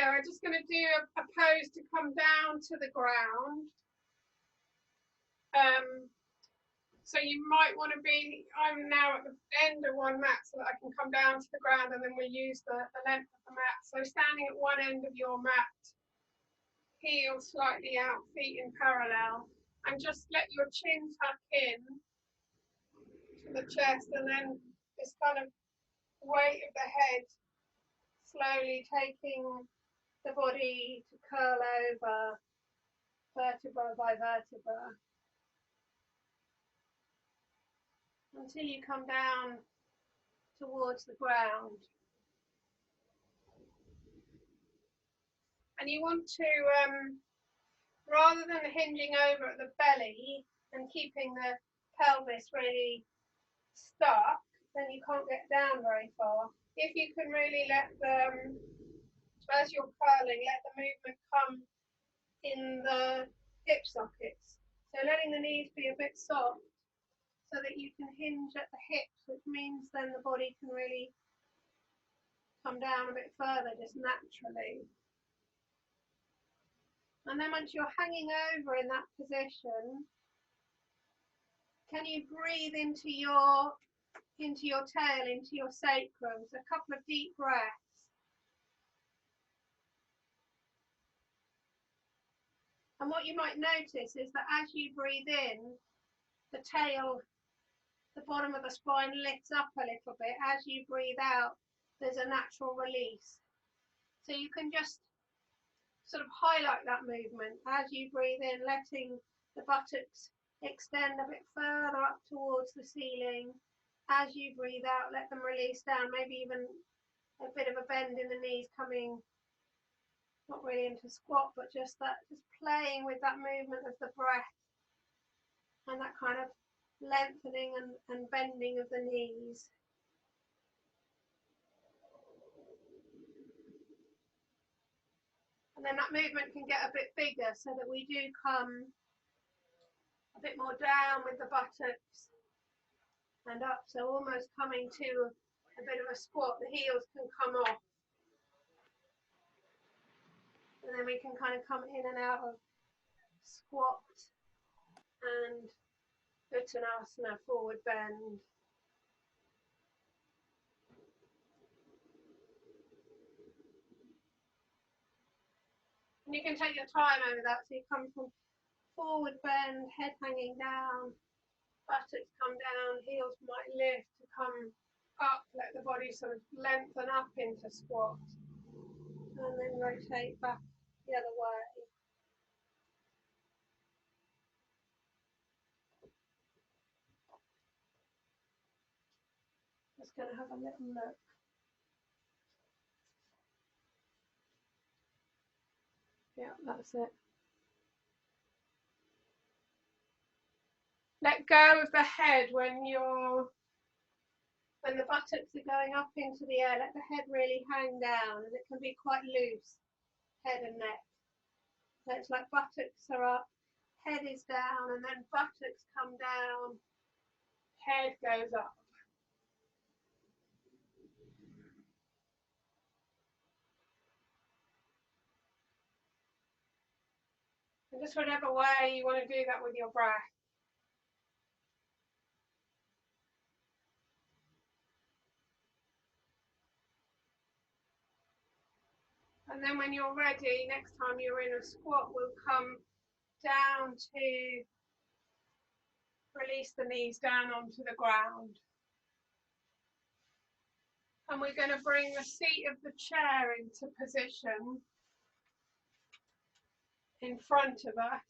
here, we're just going to do a pose to come down to the ground. So you might want to be, I'm now at the end of one mat so that I can come down to the ground, and then we use the length of the mat. So standing at one end of your mat, heels slightly out, feet in parallel, and just let your chin tuck in to the chest, and then this kind of weight of the head slowly taking the body to curl over vertebra by vertebra until you come down towards the ground. And you want to, rather than hinging over at the belly and keeping the pelvis really stuck, then you can't get down very far. If you can really let the, as you're curling, let the movement come in the hip sockets. So letting the knees be a bit soft so that you can hinge at the hips, which means then the body can really come down a bit further just naturally. And then once you're hanging over in that position, can you breathe into your tail, into your sacrum? So a couple of deep breaths. And what you might notice is that as you breathe in, the tail, the bottom of the spine lifts up a little bit. As you breathe out, there's a natural release. So you can just sort of highlight that movement as you breathe in, letting the buttocks extend a bit further up towards the ceiling. As you breathe out, let them release down, maybe even a bit of a bend in the knees, coming not really into squat, but just playing with that movement of the breath and that kind of lengthening and bending of the knees. And then that movement can get a bit bigger so that we do come a bit more down with the buttocks and up, so almost coming to a bit of a squat. The heels can come off. And then we can kind of come in and out of squat and Uttanasana, forward bend. And you can take your time over that, so you come from forward bend, head hanging down, buttocks come down, heels might lift to come up, let the body sort of lengthen up into squat, and then rotate back the other way. Just going to have a little look. Yeah, that's it. Let go of the head when the buttocks are going up into the air. Let the head really hang down, and it can be quite loose, head and neck. So it's like buttocks are up, head is down, and then buttocks come down, head goes up. And just whatever way you want to do that with your breath. And then when you're ready, next time you're in a squat, we'll come down to release the knees down onto the ground. And we're going to bring the seat of the chair into position in front of us.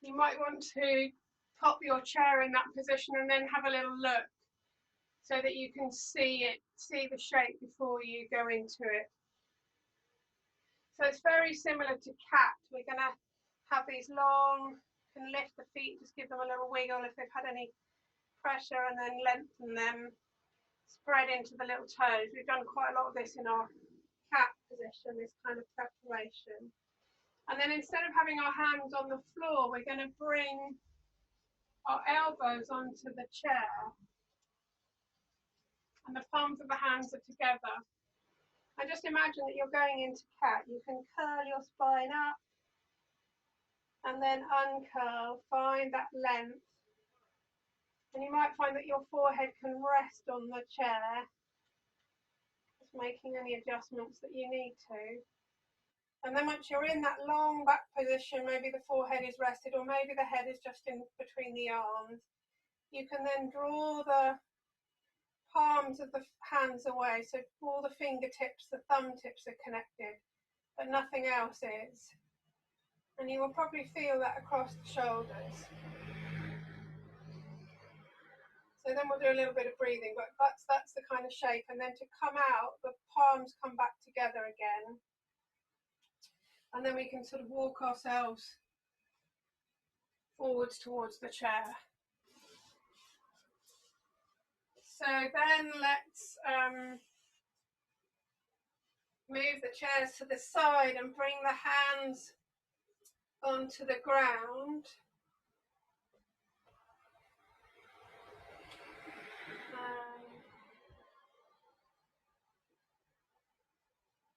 You might want to pop your chair in that position and then have a little look so that you can see the shape before you go into it. So it's very similar to cat. We're going to have these long, can lift the feet, just give them a little wiggle if they've had any pressure, and then lengthen them, spread into the little toes. We've done quite a lot of this in our cat position, this kind of preparation. And then instead of having our hands on the floor, we're going to bring our elbows onto the chair, and the palms of the hands are together. And just imagine that you're going into cat. You can curl your spine up and then uncurl, find that length. And you might find that your forehead can rest on the chair, just making any adjustments that you need to. And then once you're in that long back position, maybe the forehead is rested or maybe the head is just in between the arms, you can then draw the palms of the hands away, so all the fingertips, the thumb tips are connected, but nothing else is. And you will probably feel that across the shoulders. So then we'll do a little bit of breathing, but that's the kind of shape. And then to come out, the palms come back together again. And then we can sort of walk ourselves forwards towards the chair. So then let's move the chairs to the side and bring the hands onto the ground.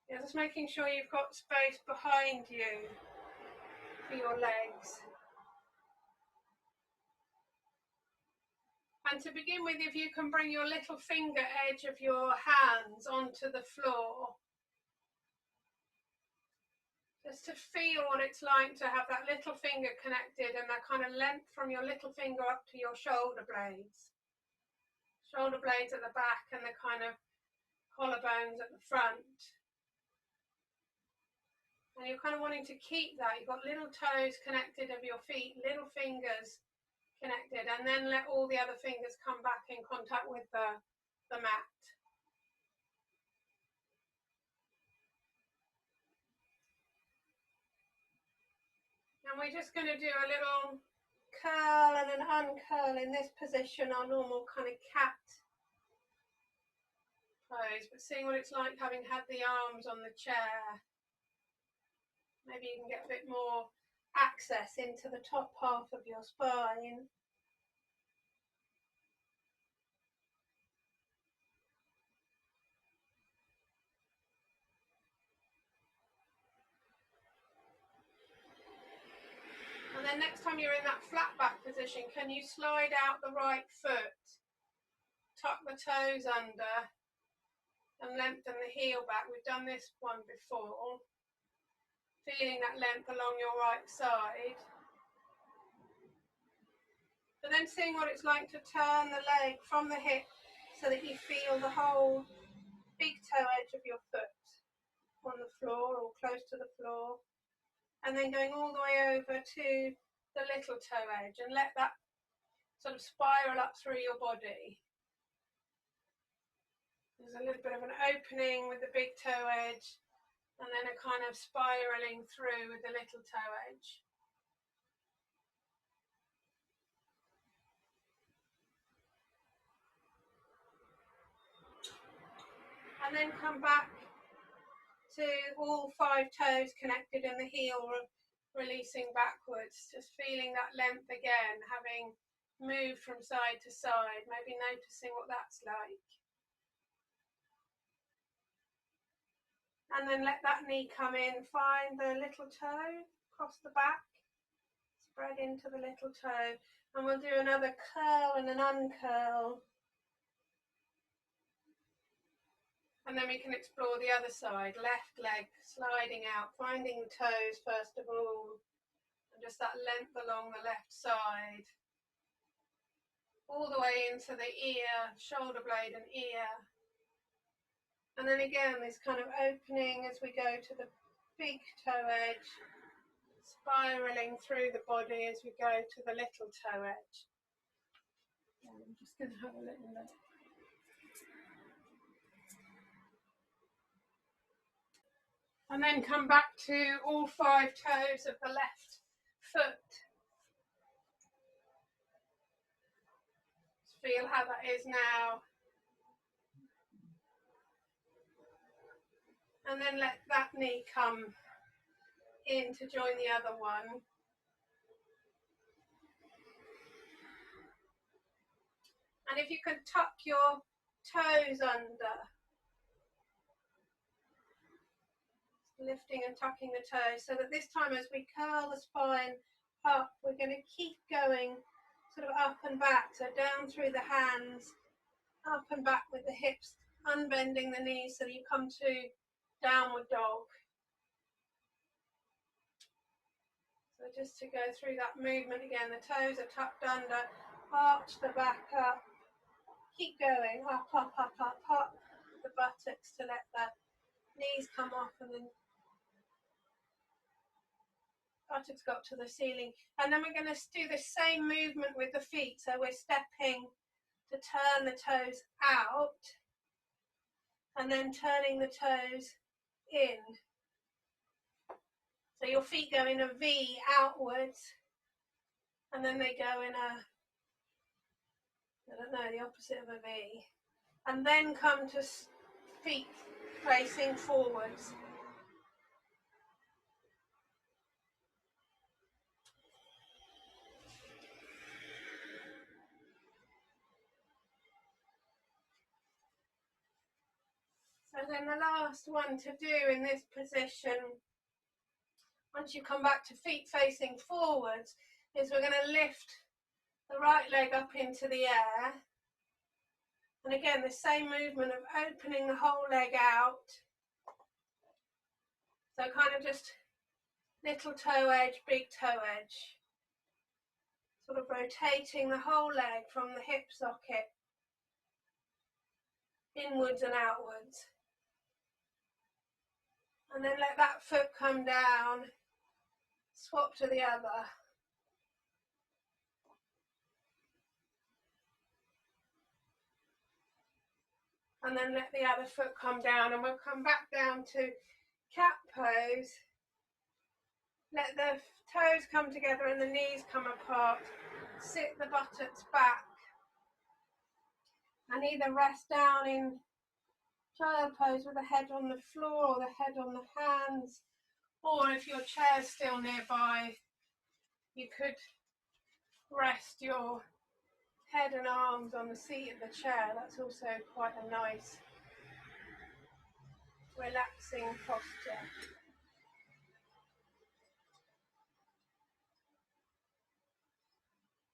Yeah, just making sure you've got space behind you for your legs. And to begin with, if you can bring your little finger edge of your hands onto the floor, just to feel what it's like to have that little finger connected and that kind of length from your little finger up to your shoulder blades. Shoulder blades at the back and the kind of collarbones at the front. And you're kind of wanting to keep that. You've got little toes connected of your feet, little fingers connected, and then let all the other fingers come back in contact with the mat. And we're just going to do a little curl and an uncurl in this position, our normal kind of cat pose, but seeing what it's like having had the arms on the chair. Maybe you can get a bit more access into the top half of your spine. And then next time you're in that flat back position, can you slide out the right foot, tuck the toes under and lengthen the heel back? We've done this one before. Feeling that length along your right side. But then seeing what it's like to turn the leg from the hip so that you feel the whole big toe edge of your foot on the floor or close to the floor. And then going all the way over to the little toe edge and let that sort of spiral up through your body. There's a little bit of an opening with the big toe edge and then a kind of spiraling through with the little toe edge. And then come back to all 5 toes connected in the heel, releasing backwards, just feeling that length again, having moved from side to side, maybe noticing what that's like. And then let that knee come in, find the little toe across the back, spread into the little toe, and we'll do another curl and an uncurl. And then we can explore the other side, left leg sliding out, finding the toes first of all, and just that length along the left side, all the way into the ear, shoulder blade and ear. And then again, this kind of opening as we go to the big toe edge, spiraling through the body as we go to the little toe edge. I'm just going to have a little look. And then come back to all 5 toes of the left foot. Just feel how that is now. And then let that knee come in to join the other one. And if you can tuck your toes under, lifting and tucking the toes, so that this time as we curl the spine up, we're going to keep going sort of up and back, so down through the hands, up and back with the hips, unbending the knees so that you come to downward dog. So just to go through that movement again, the toes are tucked under, arch the back up, keep going, up, up, up, up, up, the buttocks to let the knees come off and then buttocks go up to the ceiling. And then we're going to do the same movement with the feet, so we're stepping to turn the toes out and then turning the toes in. So your feet go in a V outwards and then they go in a, I don't know, the opposite of a V, and then come to feet facing forwards. So then the last one to do in this position, once you come back to feet facing forwards, is we're going to lift the right leg up into the air. And again, the same movement of opening the whole leg out. So kind of just little toe edge, big toe edge. Sort of rotating the whole leg from the hip socket inwards and outwards. And then let that foot come down, swap to the other. And then let the other foot come down, and we'll come back down to cat pose. Let the toes come together and the knees come apart. Sit the buttocks back. And either rest down in child pose with the head on the floor or the head on the hands, or if your chair's still nearby, you could rest your head and arms on the seat of the chair. That's also quite a nice relaxing posture.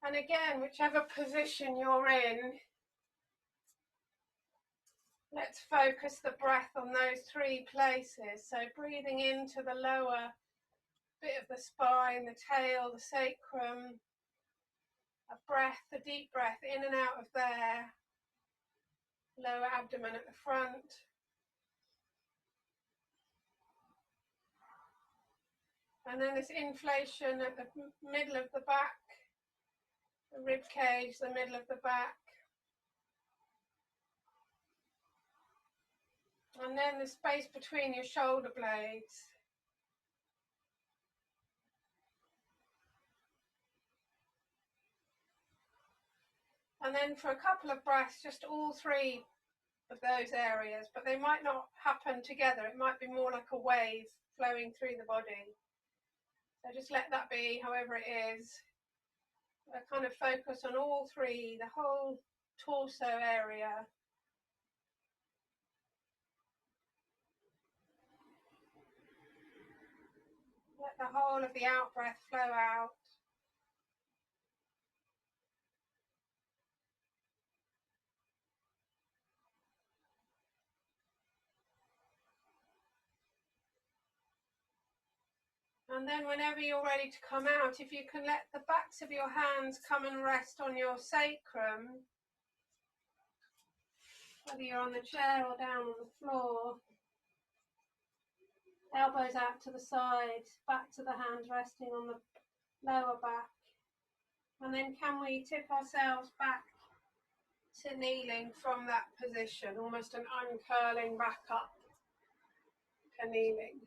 And again, whichever position you're in, let's focus the breath on those three places. So breathing into the lower bit of the spine, the tail, the sacrum, a breath, a deep breath in and out of there, lower abdomen at the front. And then this inflation at the middle of the back, the rib cage, the middle of the back. And then the space between your shoulder blades. And then for a couple of breaths, just all three of those areas, but they might not happen together. It might be more like a wave flowing through the body. So just let that be however it is. A kind of focus on all three, the whole torso area. Let the whole of the out breath flow out. And then whenever you're ready to come out, if you can let the backs of your hands come and rest on your sacrum, whether you're on the chair or down on the floor, elbows out to the side, back to the hands resting on the lower back. And then can we tip ourselves back to kneeling from that position, almost an uncurling back up to kneeling.